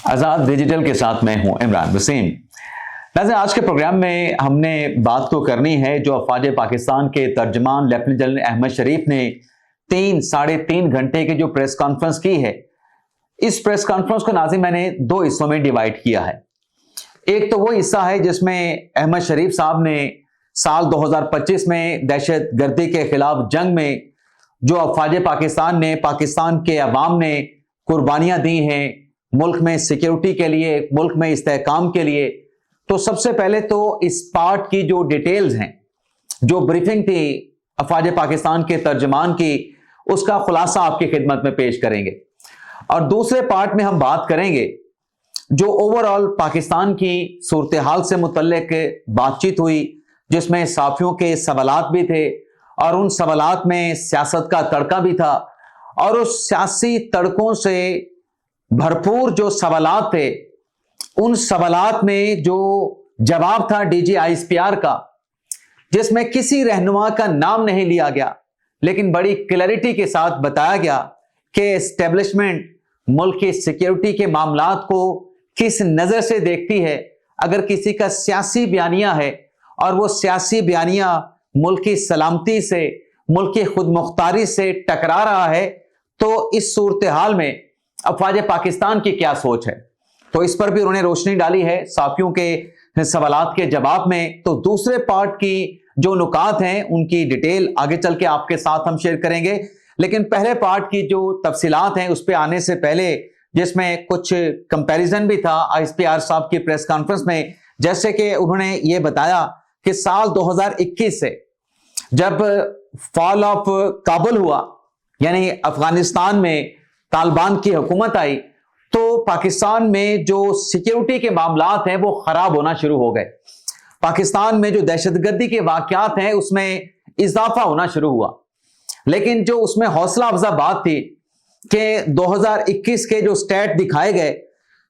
आजाद digital के साथ मैं हूं इमरान वसीम। नाज़रीन, आज के प्रोग्राम में हमने बात तो करनी है जो अफवाज पाकिस्तान के तर्जमान लेफ्टिनेंट जनरल अहमद शरीफ ने साढ़े तीन घंटे की जो प्रेस कॉन्फ्रेंस की है। इस प्रेस कॉन्फ्रेंस को नाज़रीन मैंने दो हिस्सों में डिवाइड किया है। एक तो वो हिस्सा है जिसमें अहमद शरीफ साहब ने साल 2025 में दहशत गर्दी के खिलाफ जंग में जो अफवाज पाकिस्तान ने, पाकिस्तान के अवाम ने कुर्बानियां दी हैं मुल्क में सिक्योरिटी के लिए, मुल्क में इस्तेहकाम के लिए। तो सबसे पहले तो इस पार्ट की जो डिटेल्स हैं, जो ब्रीफिंग थी अफवाज पाकिस्तान के तर्जमान की, उसका खुलासा आपकी खिदमत में पेश करेंगे। और दूसरे पार्ट में हम बात करेंगे जो ओवरऑल पाकिस्तान की सूरत हाल से मुतल्लिक बातचीत हुई, जिसमें साफियों के सवालात भी थे और उन सवालात में सियासत का तड़का भी था। और उस सियासी तड़कों से भरपूर जो सवालात थे, उन सवालात में जो जवाब था डीजी आईएसपीआर का, जिसमें किसी रहनुमा का नाम नहीं लिया गया, लेकिन बड़ी क्लैरिटी के साथ बताया गया कि एस्टेब्लिशमेंट मुल्क की सिक्योरिटी के मामलात को किस नजर से देखती है। अगर किसी का सियासी बयानिया है और वो सियासी बयानिया मुल्क की सलामती से, मुल्क की खुद मुख्तारी से टकरा रहा है, तो इस सूरत हाल में अफवाज पाकिस्तान की क्या सोच है। तो इस पर भी उन्होंने रोशनी डाली है साफियों के सवालात के जवाब में। तो दूसरे पार्ट की जो नुकात हैं उनकी डिटेल आगे चल के आपके साथ हम शेयर करेंगे, लेकिन पहले पार्ट की जो तफसीलात हैं उस पर आने से पहले, जिसमें कुछ कंपैरिजन भी था आईएसपीआर साहब की प्रेस कॉन्फ्रेंस में, जैसे कि उन्होंने ये बताया कि साल 2021 से जब फॉल ऑफ काबुल हुआ, यानी अफगानिस्तान में तालिबान की हुकूमत आई, तो पाकिस्तान में जो सिक्योरिटी के मामलात हैं वो खराब होना शुरू हो गए। पाकिस्तान में जो दहशतगर्दी के वाकयात हैं उसमें इजाफा होना शुरू हुआ। लेकिन जो उसमें हौसला अफजा बात थी कि 2021 के जो स्टैट दिखाए गए,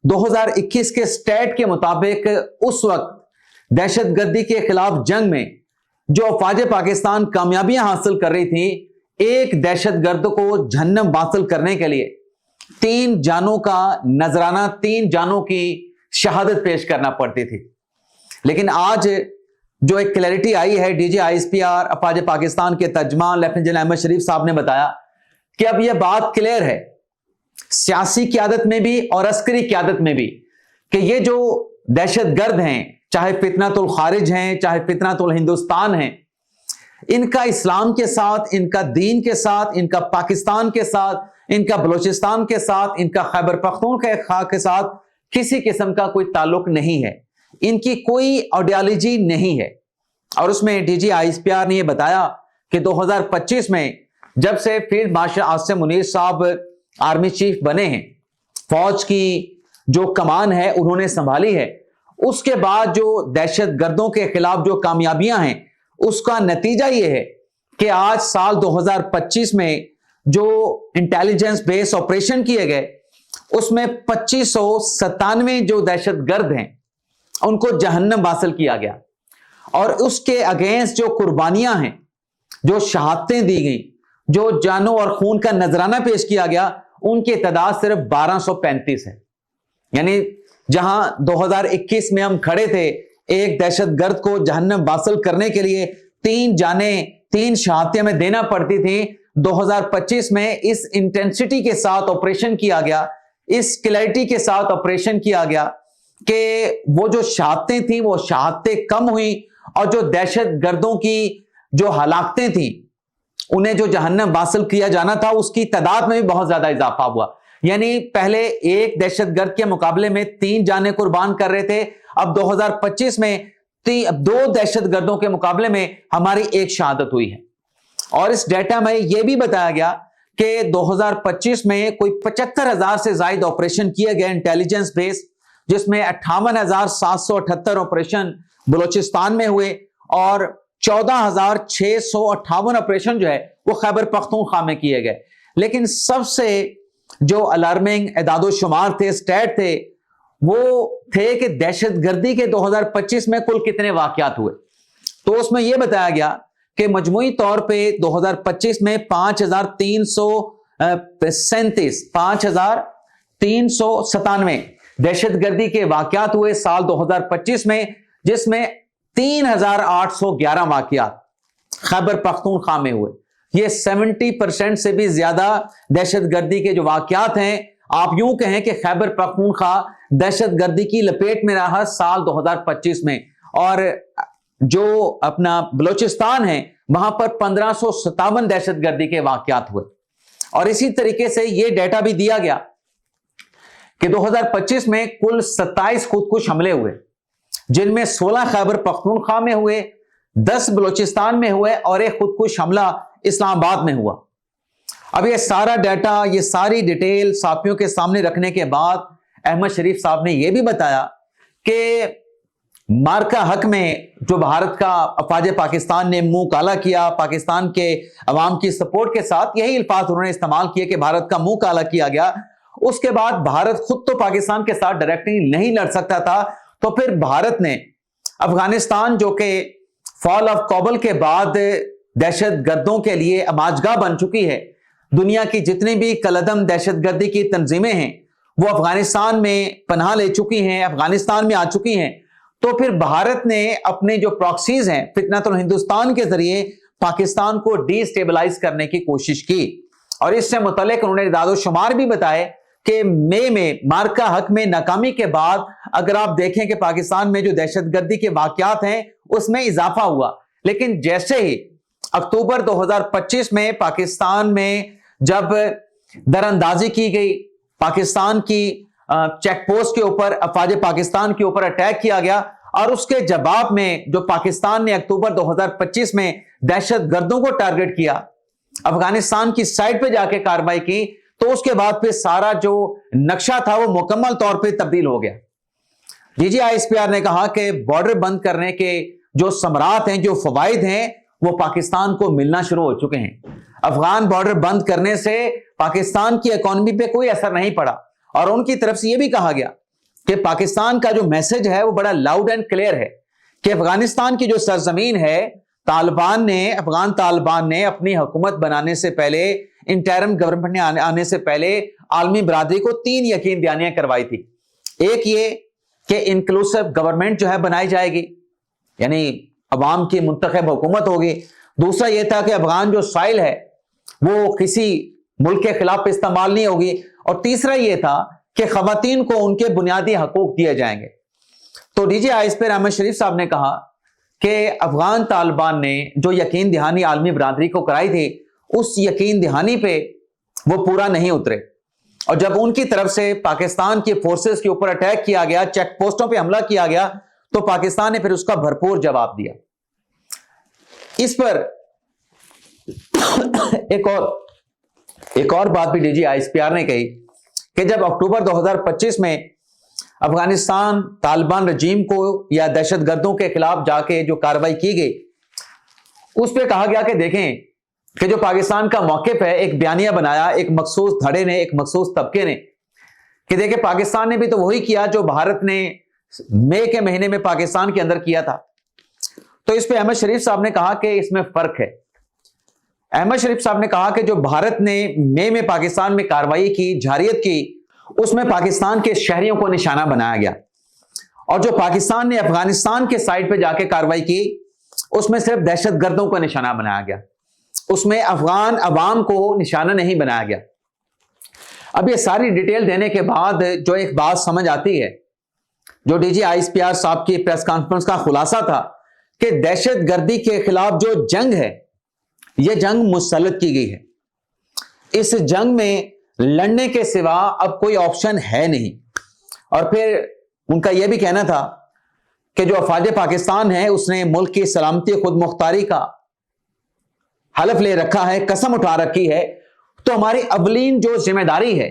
2021 के स्टैट के मुताबिक उस वक्त दहशतगर्दी के खिलाफ जंग में जो अफवाज पाकिस्तान कामयाबियां हासिल कर रही थी, एक दहशतगर्द को जहन्नम हासिल करने के लिए 3 जानों का नजराना, 3 जानों की शहादत पेश करना पड़ती थी। लेकिन आज जो एक क्लैरिटी आई है, डीजी आईएसपीआर अफवाज पाकिस्तान के तर्जमान लेफ्टिनेंट जनरल अहमद शरीफ साहब ने बताया कि अब यह बात क्लियर है सियासी क़यादत में भी और अस्करी क़यादत में भी कि ये जो दहशतगर्द हैं, चाहे फितनातुल खारिज हैं, चाहे फितनातुल हिंदुस्तान हैं, इनका इस्लाम के साथ, इनका दीन के साथ, इनका पाकिस्तान के साथ, इनका बलूचिस्तान के साथ, इनका खैबर पख्तूनख्वा के साथ किसी किस्म का कोई ताल्लुक नहीं है। इनकी कोई आइडियोलॉजी नहीं है। और उसमें डीजी आईएसपीआर ने यह बताया कि 2025 में जब से फील्ड मार्शल आसिम मुनीर साहब आर्मी चीफ बने हैं, फौज की जो कमान है उन्होंने संभाली है, उसके बाद जो दहशतगर्दों के खिलाफ जो कामयाबियां हैं उसका नतीजा यह है कि आज साल 2025 में जो इंटेलिजेंस बेस ऑपरेशन किए गए उसमें 2597 जो दहशतगर्द हैं उनको जहन्नम हासिल किया गया। और उसके अगेंस्ट जो कुर्बानियां हैं, जो शहादतें दी गई, जो जानों और खून का नजराना पेश किया गया, उनकी तादाद सिर्फ 1235 है। यानी जहां 2021 में हम खड़े थे, एक दहशतगर्द को जहन्नम हासिल करने के लिए 3 जानें, 3 शहादतें हमें देना पड़ती थी, 2025 में इस इंटेंसिटी के साथ ऑपरेशन किया गया, इस क्लैरिटी के साथ ऑपरेशन किया गया कि वो जो शहादतें थी वो शहादतें कम हुई, और जो दहशतगर्दों की जो हलाकतें थी उन्हें जो जहन्नम हासिल किया जाना था उसकी तादाद में भी बहुत ज्यादा इजाफा हुआ। यानी पहले एक दहशतगर्द के मुकाबले में 3 जानें कुर्बान कर रहे थे, अब 2025 में 2 दहशतगर्दों के मुकाबले में हमारी 1 शहादत हुई है। और इस डेटा में यह भी बताया गया कि 2025 में कोई 75,000 से ज्यादा ऑपरेशन किए गए इंटेलिजेंस बेस, जिसमें 58,778 ऑपरेशन बलूचिस्तान में हुए और 14,658 ऑपरेशन जो है वो खैबर पख्तूनख्वा में किए गए। लेकिन सबसे जो अलार्मिंग एदादो शुमार थे, स्टैट थे, वो थे कि दहशतगर्दी के 2025 में कुल कितने वाकयात हुए। तो उसमें यह बताया गया कि मजमूई तौर पे 2025 में 5,397 दहशत गर्दी के वाकयात हुए साल 2025 में, जिसमें 3811 वाकयात खैबर पख्तूनख्वा में हुए। ये 70% से भी ज्यादा दहशत गर्दी के जो वाकयात हैं, आप यूं कहें कि खैबर पख्तूनख्वा दहशत गर्दी की लपेट में रहा साल 2025 में। और जो अपना बलोचिस्तान है वहां पर 1557 दहशत गर्दी के वाकयात हुए। और इसी तरीके से यह डेटा भी दिया गया कि 2025 में कुल 27 खुदकुश हमले हुए, जिनमें 16 खैबर पख्तूनख्वा में हुए, 10 बलोचिस्तान में हुए और एक खुदकुश हमला इस्लामाबाद में हुआ। अब ये सारा डाटा, ये सारी डिटेल साथियों के सामने रखने के बाद अहमद शरीफ साहब ने यह भी बताया कि मार्का हक में जो भारत का अफवाज पाकिस्तान ने मुंह काला किया, पाकिस्तान के अवाम की सपोर्ट के साथ यही अल्फाज उन्होंने इस्तेमाल किए कि भारत का मुंह काला किया गया। उसके बाद भारत खुद तो पाकिस्तान के साथ डायरेक्टली नहीं लड़ सकता था, तो फिर भारत ने अफगानिस्तान, जो कि फॉल ऑफ काबुल के बाद दहशत गर्दों के लिए अमाजगाह बन चुकी है, दुनिया की जितनी भी कलदम दहशत गर्दी की तंजीमें हैं वो अफगानिस्तान में पनाह ले चुकी हैं, अफगानिस्तान में आ चुकी हैं। तो फिर भारत ने अपने जो प्रॉक्सीज हैं फितनतुल हिंदुस्तान के जरिए पाकिस्तान को डिस्टेबलाइज करने की कोशिश की। और इससे मुतल्लिक उन्होंने दादोशुमार भी बताए कि मई में मार्का हक में नाकामी के बाद अगर आप देखें कि पाकिस्तान में जो दहशतगर्दी के वाकयात हैं उसमें इजाफा हुआ, लेकिन जैसे ही अक्टूबर 2025 में पाकिस्तान में जब दरअंदाजी की गई, पाकिस्तान की चेक पोस्ट के ऊपर, अफवाज पाकिस्तान के ऊपर अटैक किया गया, और उसके जवाब में जो पाकिस्तान ने अक्टूबर 2025 में दहशत गर्दों को टारगेट किया, अफगानिस्तान की साइड पे जाके कार्रवाई की, तो उसके बाद फिर सारा जो नक्शा था वो मुकम्मल तौर पे तब्दील हो गया। DGISPR ने कहा कि बॉर्डर बंद करने के जो समरात हैं, जो फवाइद हैं, वो पाकिस्तान को मिलना शुरू हो चुके हैं। अफगान बॉर्डर बंद करने से पाकिस्तान की इकोनॉमी पे कोई असर नहीं पड़ा, और उनकी तरफ से यह भी कहा गया कि पाकिस्तान का जो मैसेज है वो बड़ा लाउड एंड क्लियर है कि अफगानिस्तान की जो सरजमीन है, अफगान तालिबान ने अपनी हुकूमत बनाने से पहले, इंटरिम गवर्नमेंट ने आने से पहले आलमी बरादरी को 3 यकीन दहानियां करवाई थी। एक ये कि इंक्लूसिव गवर्नमेंट जो है बनाई जाएगी, यानी अवाम की मुंतखब हुकूमत होगी। दूसरा यह था कि अफगान जो साइल है वो किसी मुल्क के खिलाफ इस्तेमाल नहीं होगी, और तीसरा यह था कि खवातीन को उनके बुनियादी हकूक दिए जाएंगे। तो DGISPR अहमद शरीफ साहब ने कहा कि अफगान तालिबान ने जो यकीन दहानी आलमी बरादरी को कराई थी, उस यकीन दहानी पे वो पूरा नहीं उतरे, और जब उनकी तरफ से पाकिस्तान की फोर्सेस के ऊपर अटैक किया गया, चेक पोस्टों पे हमला किया गया, तो पाकिस्तान ने फिर उसका भरपूर जवाब दिया। इस पर एक और बात भी DGISPR ने कही कि जब अक्टूबर 2025 में अफगानिस्तान तालिबान रजीम को या दहशतगर्दों के खिलाफ जाके जो कार्रवाई की गई, उस पर कहा गया कि देखें कि जो पाकिस्तान का मौक़िफ़ है, एक बयानिया बनाया एक मखसूस धड़े ने, एक मखसूस तबके ने, कि देखें पाकिस्तान ने भी तो वही किया जो भारत ने मई के महीने में पाकिस्तान के अंदर किया था। तो इस पर अहमद शरीफ साहब ने कहा कि इसमें फर्क है। अहमद शरीफ साहब ने कहा कि जो भारत ने मई में पाकिस्तान में कार्रवाई की, जारियत की, उसमें पाकिस्तान के शहरियों को निशाना बनाया गया, और जो पाकिस्तान ने अफगानिस्तान के साइड पे जाके कार्रवाई की, उसमें सिर्फ दहशतगर्दों को निशाना बनाया गया, उसमें अफगान अवाम को निशाना नहीं बनाया गया। अब ये सारी डिटेल देने के बाद जो एक बात समझ आती है, जो DGISPR साहब की प्रेस कॉन्फ्रेंस का खुलासा था कि दहशतगर्दी के खिलाफ जो जंग है, यह जंग मुसल्लत की गई है। इस जंग में लड़ने के सिवा अब कोई ऑप्शन है नहीं। और फिर उनका यह भी कहना था कि जो अफवाज पाकिस्तान है उसने मुल्क की सलामती खुद मुख्तारी का हलफ ले रखा है, कसम उठा रखी है, तो हमारी अवलीन जो जिम्मेदारी है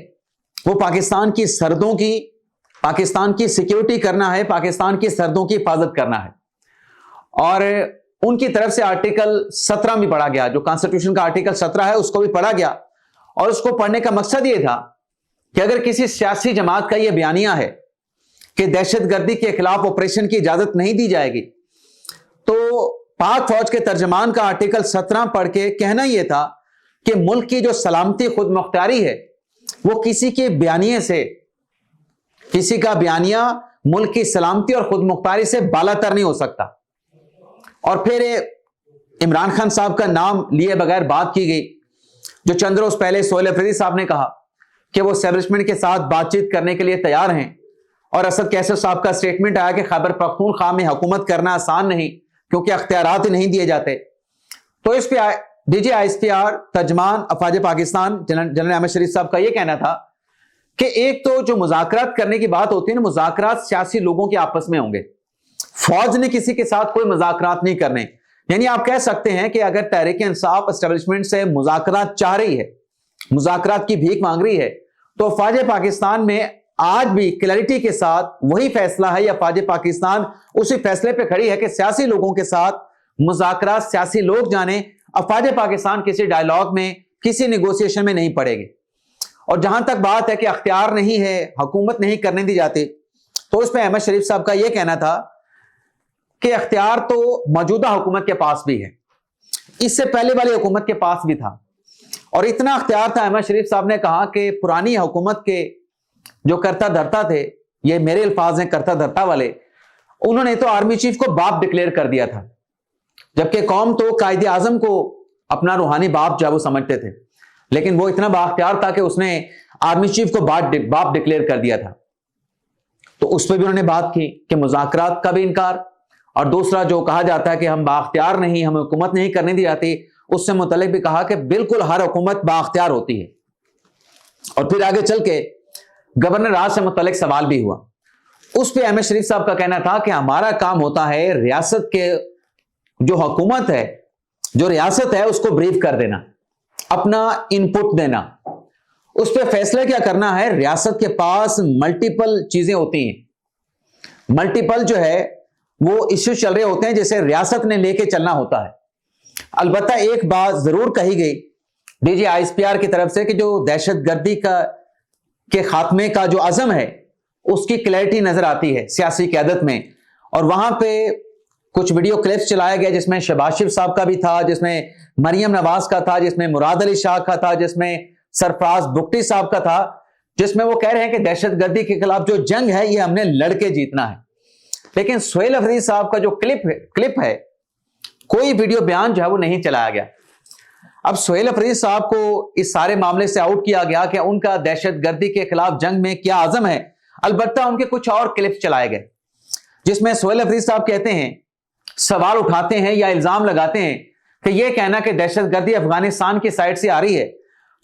वो पाकिस्तान की सरहदों की, पाकिस्तान की सिक्योरिटी करना है, पाकिस्तान की सरहदों की हिफाजत करना है। और उनकी तरफ से आर्टिकल 17 भी पढ़ा गया, जो कॉन्स्टिट्यूशन का आर्टिकल 17 है उसको भी पढ़ा गया, और उसको पढ़ने का मकसद यह था कि अगर किसी सियासी जमात का यह बयानिया है कि दहशतगर्दी के खिलाफ ऑपरेशन की इजाजत नहीं दी जाएगी, तो पाक फौज के तर्जमान का आर्टिकल 17 पढ़ के कहना यह था कि मुल्क की जो सलामती खुद मुख्तारी है वो किसी के बयानिए से کسی کا بیانیہ ملک کی سلامتی اور خود مختاری سے بالاتر نہیں ہو سکتا۔ اور پھر عمران خان صاحب کا نام لیے بغیر بات کی گئی، جو چند روز پہلے سہیل افریدی صاحب نے کہا کہ وہ اسٹیبلشمنٹ کے ساتھ بات چیت کرنے کے لیے تیار ہیں، اور اسد کیسر صاحب کا سٹیٹمنٹ آیا کہ خیبر پختونخوا میں حکومت کرنا آسان نہیں کیونکہ اختیارات نہیں دیے جاتے۔ تو اس پہ D G I S P R ترجمان افواج پاکستان جنرل احمد شریف صاحب کا یہ کہنا تھا کہ ایک تو جو مذاکرات کرنے کی بات ہوتی ہے نا، مذاکرات سیاسی لوگوں کے آپس میں ہوں گے، فوج نے کسی کے ساتھ کوئی مذاکرات نہیں کرنے۔ یعنی آپ کہہ سکتے ہیں کہ اگر تحریک انصاف اسٹیبلشمنٹ سے مذاکرات چاہ رہی ہے، مذاکرات کی بھیک مانگ رہی ہے، تو افواج پاکستان میں آج بھی کلیئرٹی کے ساتھ وہی فیصلہ ہے، یا افواج پاکستان اسی فیصلے پہ کھڑی ہے کہ سیاسی لوگوں کے ساتھ مذاکرات سیاسی لوگ جانے، افواج پاکستان کسی ڈائیلاگ میں کسی نیگوسیشن میں نہیں پڑے گی۔ اور جہاں تک بات ہے کہ اختیار نہیں ہے، حکومت نہیں کرنے دی جاتی، تو اس پہ احمد شریف صاحب کا یہ کہنا تھا کہ اختیار تو موجودہ حکومت کے پاس بھی ہے، اس سے پہلے والی حکومت کے پاس بھی تھا، اور اتنا اختیار تھا۔ احمد شریف صاحب نے کہا کہ پرانی حکومت کے جو کرتا دھرتا تھے، یہ میرے الفاظ ہیں کرتا دھرتا والے، انہوں نے تو آرمی چیف کو باپ ڈکلیئر کر دیا تھا، جبکہ قوم تو قائد اعظم کو اپنا روحانی باپ جو وہ سمجھتے تھے، لیکن وہ اتنا بااختیار تھا کہ اس نے آرمی چیف کو باپ ڈکلیئر کر دیا تھا۔ تو اس پہ بھی انہوں نے بات کی کہ مذاکرات کا بھی انکار، اور دوسرا جو کہا جاتا ہے کہ ہم بااختیار نہیں، ہمیں حکومت نہیں کرنے دی جاتی، اس سے متعلق بھی کہا کہ بالکل ہر حکومت بااختیار ہوتی ہے۔ اور پھر آگے چل کے گورنر راج سے متعلق سوال بھی ہوا، اس پہ احمد شریف صاحب کا کہنا تھا کہ ہمارا کام ہوتا ہے ریاست کے جو حکومت ہے، جو ریاست ہے، اس کو بریف کر دینا، اپنا انپٹ دینا، اس پہ فیصلہ کیا کرنا ہے۔ ریاست کے پاس ملٹیپل چیزیں ہوتی ہیں، ملٹیپل جو ہے وہ ایشو چل رہے ہوتے ہیں جسے ریاست نے لے کے چلنا ہوتا ہے۔ البتہ ایک بات ضرور کہی گئی D G I S P R کی طرف سے کہ جو دہشت گردی کے خاتمے کا جو عزم ہے، اس کی کلیئرٹی نظر آتی ہے سیاسی قیادت میں، اور وہاں پہ کچھ ویڈیو کلپس چلایا گیا جس میں شہباز شریف صاحب کا بھی تھا، جس میں مریم نواز کا تھا، جس میں مراد علی شاہ کا تھا، جس میں سرفراز بگٹی صاحب کا تھا، جس میں وہ کہہ رہے ہیں کہ دہشت گردی کے خلاف جو جنگ ہے یہ ہم نے لڑ کے جیتنا ہے۔ لیکن سہیل افریدی صاحب کا جو کلپ ہے، کوئی ویڈیو بیان جو ہے وہ نہیں چلایا گیا۔ اب سہیل افریدی صاحب کو اس سارے معاملے سے آؤٹ کیا گیا کہ ان کا دہشت گردی کے خلاف جنگ میں کیا عزم ہے۔ البتہ ان کے کچھ اور کلپس چلائے گئے جس میں سہیل افریدی صاحب کہتے ہیں، سوال اٹھاتے ہیں یا الزام لگاتے ہیں کہ یہ کہنا کہ دہشت گردی افغانستان کی سائڈ سے آ رہی ہے،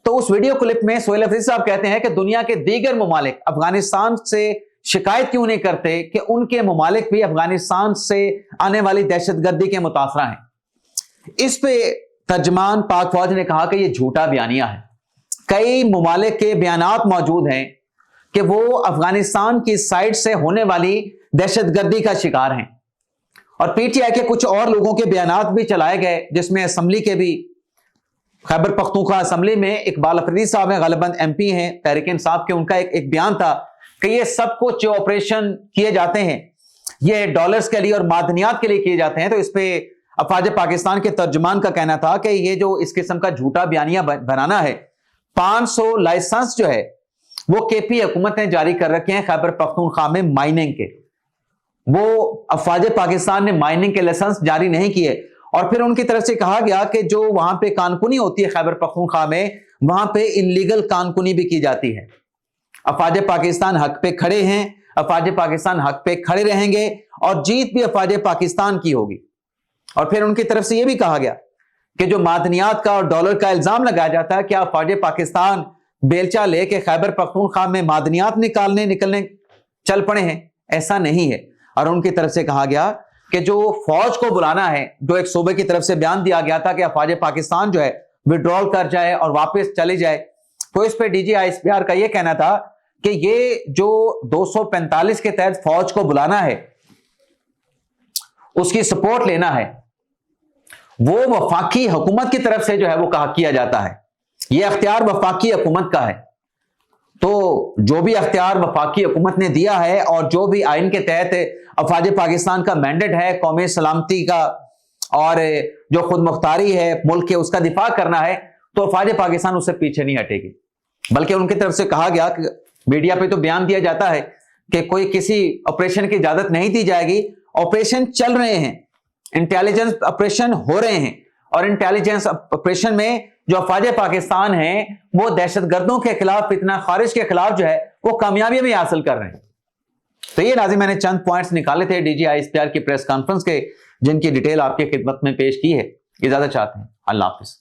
تو اس ویڈیو کلپ میں سہیل افریدی صاحب کہتے ہیں کہ دنیا کے دیگر ممالک افغانستان سے شکایت کیوں نہیں کرتے کہ ان کے ممالک بھی افغانستان سے آنے والی دہشت گردی کے متاثرہ ہیں۔ اس پہ ترجمان پاک فوج نے کہا کہ یہ جھوٹا بیانیہ ہے، کئی ممالک کے بیانات موجود ہیں کہ وہ افغانستان کی سائڈ سے ہونے والی دہشت گردی کا شکار ہیں۔ اور پی ٹی آئی کے کچھ اور لوگوں کے بیانات بھی چلائے گئے، جس میں اسمبلی کے بھی، خیبر پختونخوا اسمبلی میں اقبال افریدی صاحب ہیں، غالباً ایم پی ہیں تحریک انصاف کے، ان کا ایک بیان تھا کہ یہ سب کچھ جو آپریشن کیے جاتے ہیں یہ ڈالرز کے لیے اور معدنیات کے لیے کیے جاتے ہیں۔ تو اس پہ افواج پاکستان کے ترجمان کا کہنا تھا کہ یہ جو اس قسم کا جھوٹا بیانیہ بنانا ہے، 500 لائسنس جو ہے وہ کے پی حکومت نے جاری کر رکھے ہیں خیبر پختونخوا میں مائننگ کے، وہ افواج پاکستان نے مائننگ کے لائسنس جاری نہیں کیے۔ اور پھر ان کی طرف سے کہا گیا کہ جو وہاں پہ کانکنی ہوتی ہے خیبر پختونخوا میں، وہاں پہ انلیگل کانکنی بھی کی جاتی ہے۔ افواج پاکستان حق پہ کھڑے ہیں، افواج پاکستان حق پہ کھڑے رہیں گے، اور جیت بھی افواج پاکستان کی ہوگی۔ اور پھر ان کی طرف سے یہ بھی کہا گیا کہ جو معدنیات کا اور ڈالر کا الزام لگایا جاتا ہے، کیا افواج پاکستان بیلچہ لے کے خیبر پختونخوا میں معدنیات نکلنے چل پڑے ہیں؟ ایسا نہیں ہے۔ اور ان کی طرف سے کہا گیا کہ جو فوج کو بلانا ہے، جو ایک صوبے کی طرف سے بیان دیا گیا تھا کہ افواج پاکستان جو ہے وڈرال کر جائے اور واپس چلی جائے، تو اس پہ D G I S P R کا یہ کہنا تھا کہ یہ جو 245 کے تحت فوج کو بلانا ہے، اس کی سپورٹ لینا ہے، وہ وفاقی حکومت کی طرف سے جو ہے وہ کیا جاتا ہے، یہ اختیار وفاقی حکومت کا ہے۔ تو جو بھی اختیار وفاقی حکومت نے دیا ہے اور جو بھی آئین کے تحت افواج پاکستان کا مینڈیٹ ہے قومی سلامتی کا اور جو خود مختاری ہے ملک کے، اس کا دفاع کرنا ہے، تو افواج پاکستان اس سے پیچھے نہیں ہٹے گی۔ بلکہ ان کی طرف سے کہا گیا کہ میڈیا پہ تو بیان دیا جاتا ہے کہ کوئی کسی آپریشن کی اجازت نہیں دی جائے گی. آپریشن چل رہے ہیں, انٹیلیجنس آپریشن ہو رہے ہیں, اور انٹیلیجنس آپریشن میں جو افواج پاکستان ہیں وہ دہشت گردوں کے خلاف, فتنہ خارج کے خلاف جو ہے وہ کامیابی بھی حاصل کر رہے ہیں. تو یہ ناظرین میں نے چند پوائنٹس نکالے تھے D G I S P R کی پریس کانفرنس کے, جن کی ڈیٹیل آپ کی خدمت میں پیش کی ہے. اجازت چاہتے ہیں. اللہ حافظ.